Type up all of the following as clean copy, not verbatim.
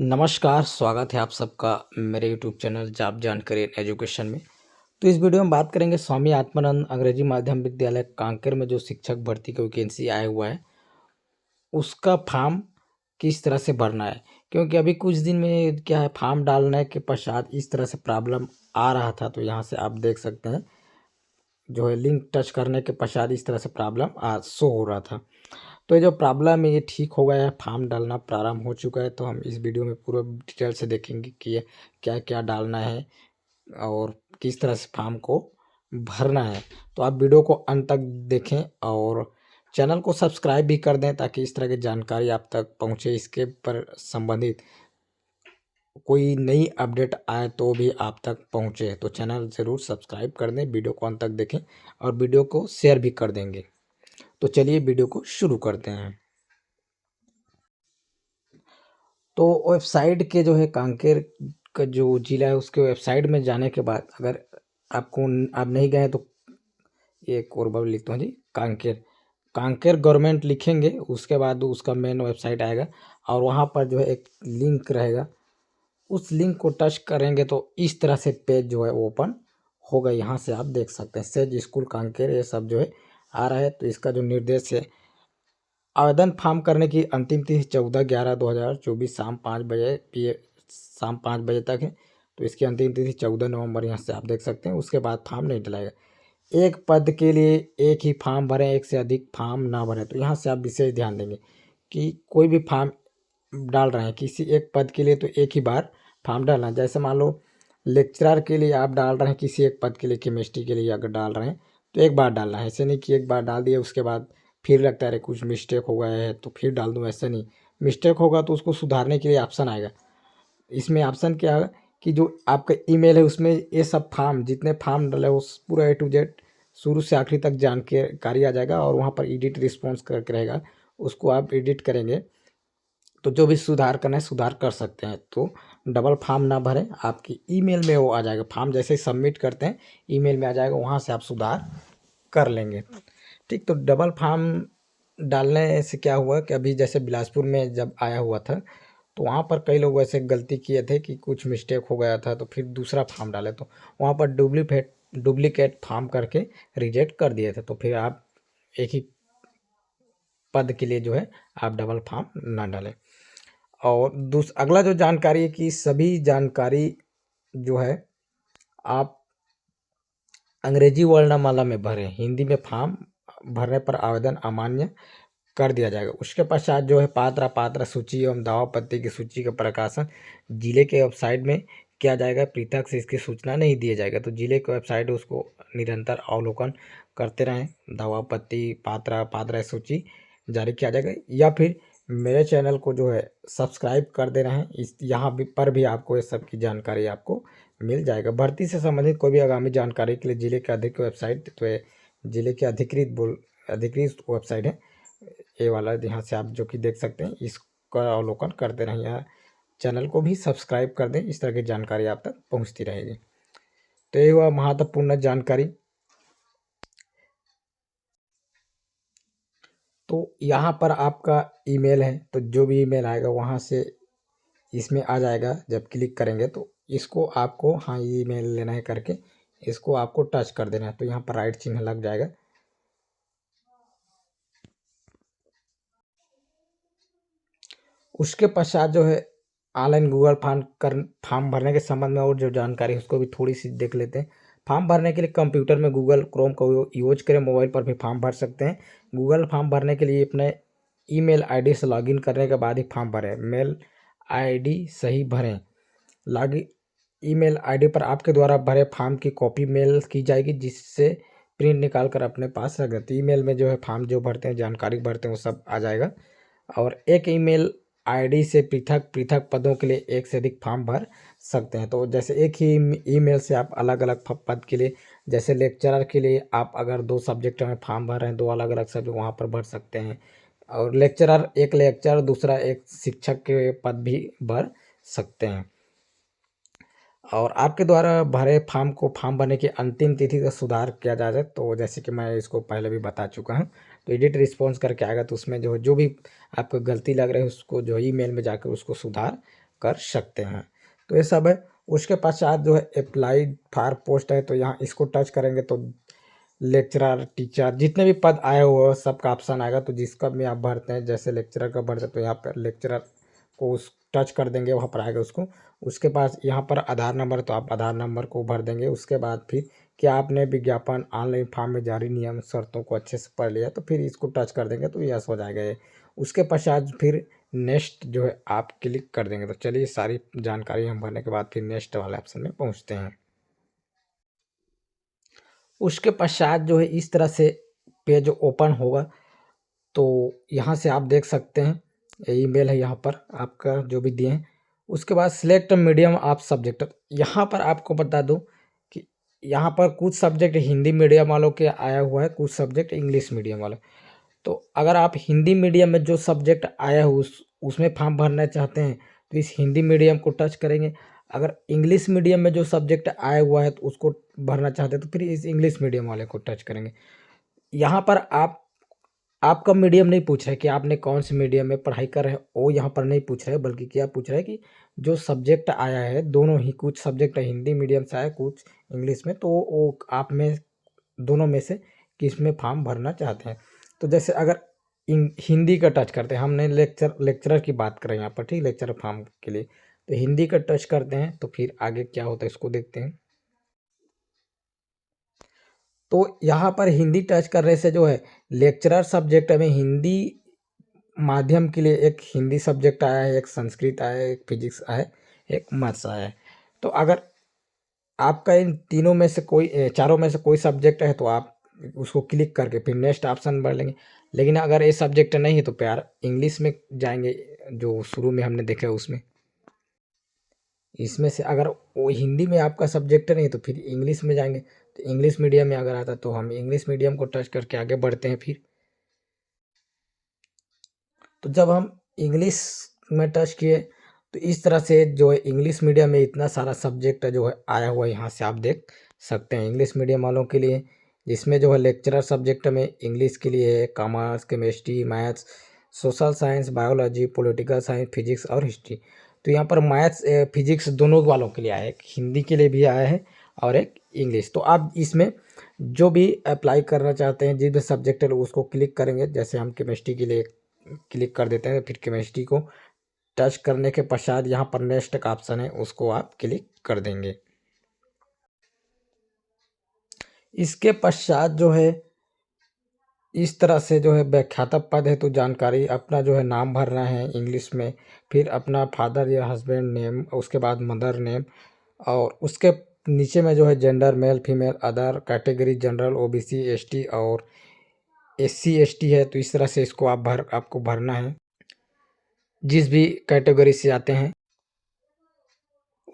नमस्कार, स्वागत है आप सबका मेरे यूट्यूब चैनल जॉब जानकारी एंड एजुकेशन में। तो इस वीडियो में बात करेंगे स्वामी आत्मानंद अंग्रेजी माध्यम विद्यालय कांकेर में जो शिक्षक भर्ती का वैकेंसी आया हुआ है, उसका फॉर्म किस तरह से भरना है। क्योंकि अभी कुछ दिन में क्या है, फॉर्म डालने के पश्चात इस तरह से प्रॉब्लम आ रहा था। तो यहाँ से आप देख सकते हैं, जो है लिंक टच करने के पश्चात इस तरह से प्रॉब्लम आज शो हो रहा था। तो ये जो प्रॉब्लम है ये ठीक हो गया है, फॉर्म डालना प्रारंभ हो चुका है। तो हम इस वीडियो में पूरा डिटेल से देखेंगे कि ये क्या क्या डालना है और किस तरह से फॉर्म को भरना है। तो आप वीडियो को अंत तक देखें और चैनल को सब्सक्राइब भी कर दें, ताकि इस तरह की जानकारी आप तक पहुंचे। इसके पर संबंधित कोई नई अपडेट आए तो भी आप तक पहुंचे। तो चैनल ज़रूर सब्सक्राइब कर दें, वीडियो को अंत तक देखें और वीडियो को शेयर भी कर देंगे। तो चलिए वीडियो को शुरू करते हैं। तो वेबसाइट के जो है कांकेर का जो ज़िला है, उसके वेबसाइट में जाने के बाद अगर आप नहीं गए तो एक और बार लिखता हूँ जी, कांकेर कांकेर गवर्नमेंट लिखेंगे, उसके बाद उसका मेन वेबसाइट आएगा और वहाँ पर जो है एक लिंक रहेगा। उस लिंक को टच करेंगे तो इस तरह से पेज जो है ओपन होगा। यहाँ से आप देख सकते हैं सेज स्कूल कांकेर, ये सब जो है आ रहा है। तो इसका जो निर्देश है, आवेदन फॉर्म करने की अंतिम तिथि 14/11/2024 शाम 5 बजे तक है। तो इसकी अंतिम तिथि 14 नवंबर, यहाँ से आप देख सकते हैं। उसके बाद फॉर्म नहीं डलाएगा। एक पद के लिए एक ही फॉर्म भरें, एक से अधिक फॉर्म ना भरें। तो यहाँ से आप विशेष ध्यान देंगे कि कोई भी फॉर्म डाल रहे हैं किसी एक पद के लिए तो एक ही बार फॉर्म डालना है। जैसे मान लो लेक्चरर के लिए आप डाल रहे हैं, किसी एक पद के लिए केमिस्ट्री के लिए अगर डाल रहे हैं तो एक बार डालना है। ऐसे नहीं कि एक बार डाल दिए उसके बाद फिर लगता है अरे कुछ मिस्टेक हो गया है तो फिर डाल दूँ, ऐसा नहीं। मिस्टेक होगा तो उसको सुधारने के लिए ऑप्शन आएगा। इसमें ऑप्शन क्या है कि जो आपका ईमेल है उसमें ये सब फॉर्म, जितने फॉर्म डाले उस पूरा A to Z शुरू से आखिरी तक जानकारी आ जाएगा और वहाँ पर एडिट रिस्पॉन्स करके रहेगा। उसको आप एडिट करेंगे तो जो भी सुधार करना है सुधार कर सकते हैं। तो डबल फॉर्म ना भरें, आपकी ईमेल में वो आ जाएगा। फॉर्म जैसे ही सबमिट करते हैं ईमेल में आ जाएगा, वहाँ से आप सुधार कर लेंगे। ठीक, तो डबल फॉर्म डालने से क्या हुआ कि अभी जैसे बिलासपुर में जब आया हुआ था तो वहाँ पर कई लोग वैसे गलती किए थे कि कुछ मिस्टेक हो गया था तो फिर दूसरा फॉर्म डाले, तो वहाँ पर डुप्लीकेट फॉर्म करके रिजेक्ट कर दिए थे। तो फिर आप एक ही पद के लिए जो है आप डबल फॉर्म ना डालें। और अगला जो जानकारी है कि सभी जानकारी जो है आप अंग्रेजी वर्णमाला में भरें। हिंदी में फॉर्म भरने पर आवेदन अमान्य कर दिया जाएगा। उसके पश्चात जो है पात्र सूची एवं दावा पत्ती की सूची का प्रकाशन जिले के वेबसाइट में किया जाएगा। पृथक से इसकी सूचना नहीं दिया जाएगा। तो जिले की वेबसाइट उसको निरंतर अवलोकन करते रहें। दावा पत्ती पात्र सूची जारी किया जाएगा, या फिर मेरे चैनल को जो है सब्सक्राइब कर दे रहे हैं। इस यहाँ भी पर भी आपको ये सब की जानकारी आपको मिल जाएगा। भर्ती से संबंधित कोई भी आगामी जानकारी के लिए जिले के अधिक वेबसाइट, तो ये जिले के अधिकृत वेबसाइट है ये वाला, यहाँ से आप जो कि देख सकते हैं, इसका अवलोकन करते रहें। यहाँ चैनल को भी सब्सक्राइब कर दें, इस तरह की जानकारी आप तक पहुँचती रहेगी। तो ये हुआ महत्वपूर्ण जानकारी। तो यहाँ पर आपका ईमेल है, तो जो भी ईमेल आएगा वहाँ से इसमें आ जाएगा। जब क्लिक करेंगे तो इसको आपको हाँ ईमेल लेना है करके इसको आपको टच कर देना है। तो यहाँ पर राइट चिन्ह लग जाएगा। उसके पश्चात जो है ऑनलाइन गूगल फॉर्म भरने के संबंध में और जो जानकारी है उसको भी थोड़ी सी देख लेते हैं। फॉर्म भरने के लिए कंप्यूटर में गूगल क्रोम का यूज करें, मोबाइल पर भी फॉर्म भर सकते हैं। गूगल फॉर्म भरने के लिए अपने ईमेल आईडी से लॉगिन करने के बाद ही फॉर्म भरें। मेल आईडी सही भरें। लॉगिन ईमेल आईडी पर आपके द्वारा भरे फॉर्म की कॉपी मेल की जाएगी, जिससे प्रिंट निकाल कर अपने पास रख देते। ईमेल में जो है फॉर्म जो भरते हैं, जानकारी भरते हैं, वो सब आ जाएगा। और एक ईमेल आईडी से पृथक पृथक पदों के लिए एक से अधिक फॉर्म भर सकते हैं। तो जैसे एक ही ईमेल से आप अलग अलग पद के लिए, जैसे लेक्चरर के लिए आप अगर 2 सब्जेक्ट में फॉर्म भर रहे हैं, 2 अलग अलग सब्जेक्ट वहाँ पर भर सकते हैं। और एक लेक्चरर दूसरा एक शिक्षक के पद भी भर सकते हैं। और आपके द्वारा भरे फॉर्म भरने की अंतिम तिथि का सुधार किया जा जाए, तो जैसे कि मैं इसको पहले भी बता चुका हूँ। तो एडिट रिस्पॉन्स करके आएगा, तो उसमें जो भी आपको गलती लग रही है उसको जो ईमेल में जाकर उसको सुधार कर सकते हैं। तो ये सब है। उसके पश्चात जो है अप्लाइड फॉर पोस्ट है, तो यहाँ इसको टच करेंगे तो लेक्चरर, टीचर, जितने भी पद आए हुए हैं सबका ऑप्शन आएगा। तो जिसका भी आप भरते हैं, जैसे लेक्चरर का भरते हैं तो यहाँ पर लेक्चरर को उस टच कर देंगे, वहाँ पर आएगा उसको। उसके पास यहाँ पर आधार नंबर, तो आप आधार नंबर को भर देंगे। उसके बाद फिर क्या आपने विज्ञापन ऑनलाइन फॉर्म में जारी नियम शर्तों को अच्छे से पढ़ लिया, तो फिर इसको टच कर देंगे तो यस हो जाएगा ये। उसके पश्चात फिर नेक्स्ट जो है आप क्लिक कर देंगे। तो चलिए सारी जानकारी हम भरने के बाद फिर नेक्स्ट वाले ऑप्शन में पहुँचते हैं। उसके पश्चात जो है इस तरह से पेज ओपन होगा। तो यहाँ से आप देख सकते हैं ईमेल है यहाँ पर आपका जो भी दिए हैं। उसके बाद सिलेक्ट मीडियम ऑफ सब्जेक्ट, यहाँ पर आपको बता दूं कि यहाँ पर कुछ सब्जेक्ट हिंदी मीडियम वालों के आया हुआ है, कुछ सब्जेक्ट इंग्लिश मीडियम वाले। तो अगर आप हिंदी मीडियम में जो सब्जेक्ट आया हो उसमें फॉर्म भरना चाहते हैं तो इस हिंदी मीडियम को टच करेंगे। अगर इंग्लिश मीडियम में जो सब्जेक्ट आया हुआ है तो उसको भरना चाहते हैं तो फिर इस इंग्लिश मीडियम वाले को टच करेंगे। यहाँ पर आपका मीडियम नहीं पूछ रहा है कि आपने कौन से मीडियम में पढ़ाई कर रहे हैं, वो यहाँ पर नहीं पूछ रहा है, बल्कि क्या पूछ रहा है कि जो सब्जेक्ट आया है दोनों ही, कुछ सब्जेक्ट हिंदी मीडियम से आया, कुछ इंग्लिश में, तो वो आप में दोनों में से किस में फॉर्म भरना चाहते हैं। तो जैसे अगर हिंदी का टच करते हैं, हमने लेक्चरर की बात करें यहाँ पर, ठीक, लेक्चर फॉर्म के लिए, तो हिंदी का टच करते हैं तो फिर आगे क्या होता है इसको देखते हैं। तो यहाँ पर हिंदी टच करने से जो है लेक्चरर सब्जेक्ट में हिंदी माध्यम के लिए एक हिंदी सब्जेक्ट आया है, एक संस्कृत आया है, एक फिजिक्स आया है, एक मैथ्स आया है। तो अगर आपका इन तीनों में से कोई चारों में से कोई सब्जेक्ट है तो आप उसको क्लिक करके फिर नेक्स्ट ऑप्शन भर लेंगे। लेकिन अगर ये सब्जेक्ट नहीं है तो प्यार इंग्लिश में जाएंगे, जो शुरू में हमने देखा है उसमें। इसमें से अगर वो हिंदी में आपका सब्जेक्ट नहीं तो फिर इंग्लिश में जाएंगे। तो इंग्लिश मीडियम में अगर आता तो हम इंग्लिश मीडियम को टच करके आगे बढ़ते हैं फिर। तो जब हम इंग्लिश में टच किए तो इस तरह से जो है इंग्लिश मीडियम में इतना सारा सब्जेक्ट जो है आया हुआ है, यहाँ से आप देख सकते हैं इंग्लिश मीडियम वालों के लिए, जिसमें जो है लेक्चरर सब्जेक्ट में इंग्लिश के लिए commerce, chemistry, maths, social science, biology, political science, physics और हिस्ट्री। तो यहाँ पर मैथ्स फिजिक्स दोनों वालों के लिए आया है, एक हिंदी के लिए भी आया है और एक इंग्लिश। तो आप इसमें जो भी अप्लाई करना चाहते हैं, जिस भी सब्जेक्ट है उसको क्लिक करेंगे। जैसे हम केमिस्ट्री के लिए क्लिक कर देते हैं, फिर केमिस्ट्री को टच करने के पश्चात यहाँ पर नेक्स्ट का ऑप्शन है उसको आप क्लिक कर देंगे। इसके पश्चात जो है इस तरह से जो है व्याख्याता पद है, तो जानकारी अपना जो है नाम भरना है इंग्लिश में, फिर अपना फादर या हस्बैंड नेम, उसके बाद मदर नेम, और उसके नीचे में जो है gender male female, other category general, OBC, ST और एससी एसटी है। तो इस तरह से इसको आपको भरना है जिस भी कैटेगरी से आते हैं।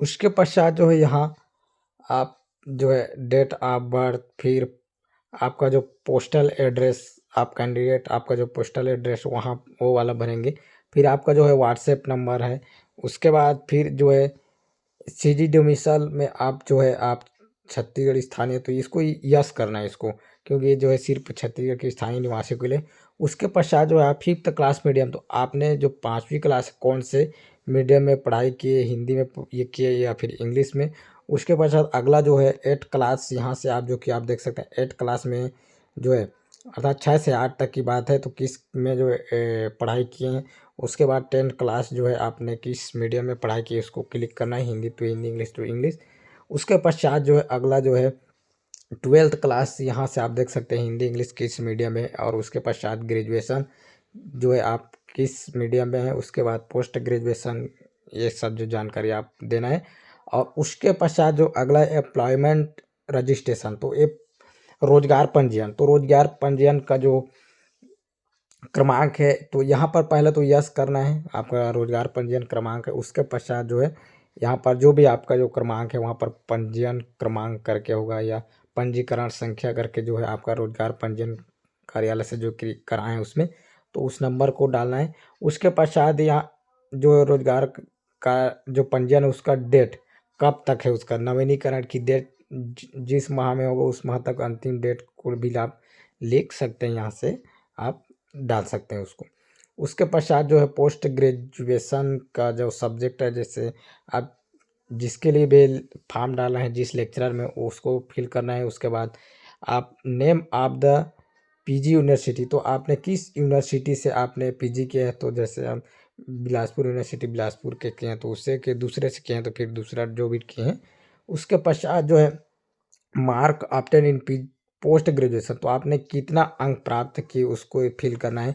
उसके पश्चात जो है यहाँ आप जो है डेट ऑफ बर्थ, फिर आपका जो पोस्टल एड्रेस, आप कैंडिडेट आपका जो पोस्टल एड्रेस वहाँ वो वाला भरेंगे। फिर आपका जो है व्हाट्सएप नंबर है। उसके बाद फिर जो है सीजी डोमिसाइल में आप जो है आप छत्तीसगढ़ स्थानीय, तो इसको यस करना है इसको, क्योंकि ये जो है सिर्फ छत्तीसगढ़ के स्थानीय निवासियों के लिए। उसके पश्चात जो है आप 5th क्लास मीडियम, तो आपने जो 5वीं क्लास कौन से मीडियम में पढ़ाई किए, हिंदी में ये किए या फिर इंग्लिश में। उसके पश्चात अगला जो है 8th क्लास, यहाँ से आप जो कि आप देख सकते हैं 8th क्लास में जो है अर्थात 6 से 8 तक की बात है, तो किस में जो है पढ़ाई किए हैं। उसके बाद 10th क्लास जो है आपने किस मीडियम में पढ़ाई की उसको क्लिक करना है, Hindi to Hindi, English to English. उसके पश्चात जो है अगला जो है 12th क्लास, यहाँ से आप देख सकते हैं हिंदी इंग्लिश किस मीडियम में। और उसके पश्चात ग्रेजुएशन जो है आप किस मीडियम में है। उसके बाद पोस्ट ग्रेजुएशन, ये सब जो जानकारी आप देना है। और उसके पश्चात जो अगला एम्प्लॉयमेंट रजिस्ट्रेशन, तो ये रोजगार पंजीयन, तो रोजगार पंजीयन का जो क्रमांक है तो यहाँ पर पहले तो यस करना है, आपका रोजगार पंजीयन क्रमांक है। उसके पश्चात जो है यहाँ पर जो भी आपका जो क्रमांक है वहाँ पर पंजीयन क्रमांक करके होगा या पंजीकरण संख्या करके जो है आपका रोजगार पंजीयन कार्यालय से जो कराएं उसमें, तो उस नंबर को डालना है। उसके पश्चात यहाँ जो रोजगार का जो पंजीयन है उसका डेट कब तक है, उसका नवीनीकरण की डेट जिस माह में होगा उस माह तक अंतिम डेट को भी आप लिख सकते हैं, यहाँ से आप डाल सकते हैं उसको। उसके पश्चात जो है पोस्ट ग्रेजुएशन का जो सब्जेक्ट है, जैसे आप जिसके लिए भी फॉर्म डाला है जिस लेक्चरर में, उसको फिल करना है। उसके बाद आप name of the PG university, तो आपने किस यूनिवर्सिटी से आपने पीजी किया है, तो जैसे हम बिलासपुर यूनिवर्सिटी बिलासपुर के किए हैं तो उससे के दूसरे से किए हैं तो फिर दूसरा जो भी किए हैं। उसके पश्चात जो है mark after in post graduation, तो आपने कितना अंक प्राप्त किए उसको फिल करना है।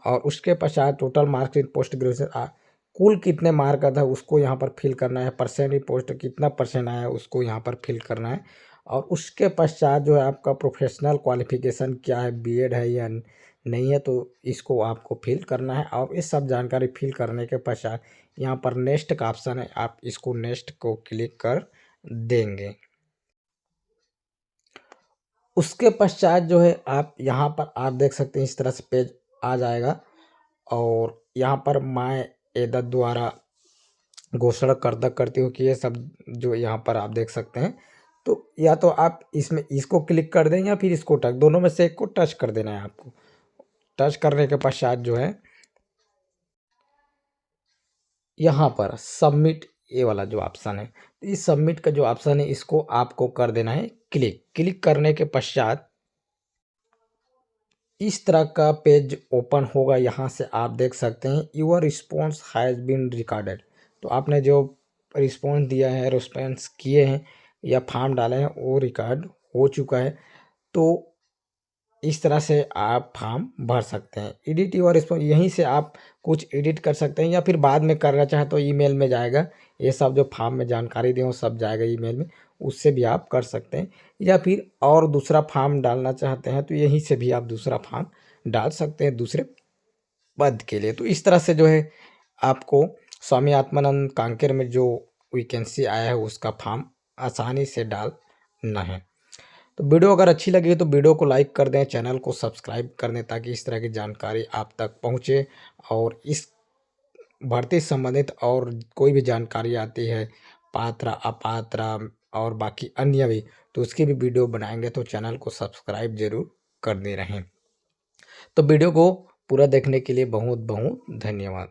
और उसके पश्चात total marks in post graduation, कुल कितने मार्क का था उसको यहाँ पर फिल करना है। परसेंट इन पोस्ट कितना परसेंट आया उसको यहाँ पर फिल करना है। और उसके पश्चात जो है आपका प्रोफेशनल क्वालिफिकेशन क्या है, बीएड है या नहीं है, तो इसको आपको फिल करना है। और इस सब जानकारी फिल करने के पश्चात यहाँ पर नेक्स्ट का ऑप्शन है, आप इसको नेक्स्ट को क्लिक कर देंगे। उसके पश्चात जो है आप यहाँ पर आप देख सकते हैं इस तरह से पेज आ जाएगा। और यहाँ पर मैं एदत द्वारा घोषणा करती हूँ कि ये सब जो यहाँ पर आप देख सकते हैं, तो या तो आप इसमें इसको क्लिक कर दें या फिर इसको टच, दोनों में से एक को टच कर देना है आपको। टच करने के पश्चात जो है यहाँ पर सबमिट, ये वाला जो ऑप्शन है, इस सबमिट का जो ऑप्शन है इसको आपको कर देना है क्लिक। क्लिक करने के पश्चात इस तरह का पेज ओपन होगा। यहाँ से आप देख सकते हैं your response has been recorded, तो आपने जो रिस्पॉन्स दिया है, रिस्पॉन्स किए हैं या फॉर्म डाले हैं वो रिकॉर्ड हो चुका है। तो इस तरह से आप फॉर्म भर सकते हैं। एडिट योर रिस्पॉन्स, यहीं से आप कुछ एडिट कर सकते हैं या फिर बाद में करना चाहें तो ईमेल में जाएगा, ये सब जो फॉर्म में जानकारी दी वो सब जाएगा ईमेल में, उससे भी आप कर सकते हैं। या फिर और दूसरा फॉर्म डालना चाहते हैं तो यहीं से भी आप दूसरा फॉर्म डाल सकते हैं दूसरे पद के लिए। तो इस तरह से जो है आपको स्वामी आत्मानंद कांकेर में जो वैकेंसी आया है उसका फॉर्म आसानी से डालना है। तो वीडियो अगर अच्छी लगी तो वीडियो को लाइक कर दें, चैनल को सब्सक्राइब कर दें ताकि इस तरह की जानकारी आप तक पहुंचे। और इस भर्ती संबंधित और कोई भी जानकारी आती है, पात्र अपात्र और बाकी अन्य भी, तो उसकी भी वीडियो बनाएंगे, तो चैनल को सब्सक्राइब जरूर कर दे रहें। तो वीडियो को पूरा देखने के लिए बहुत बहुत धन्यवाद।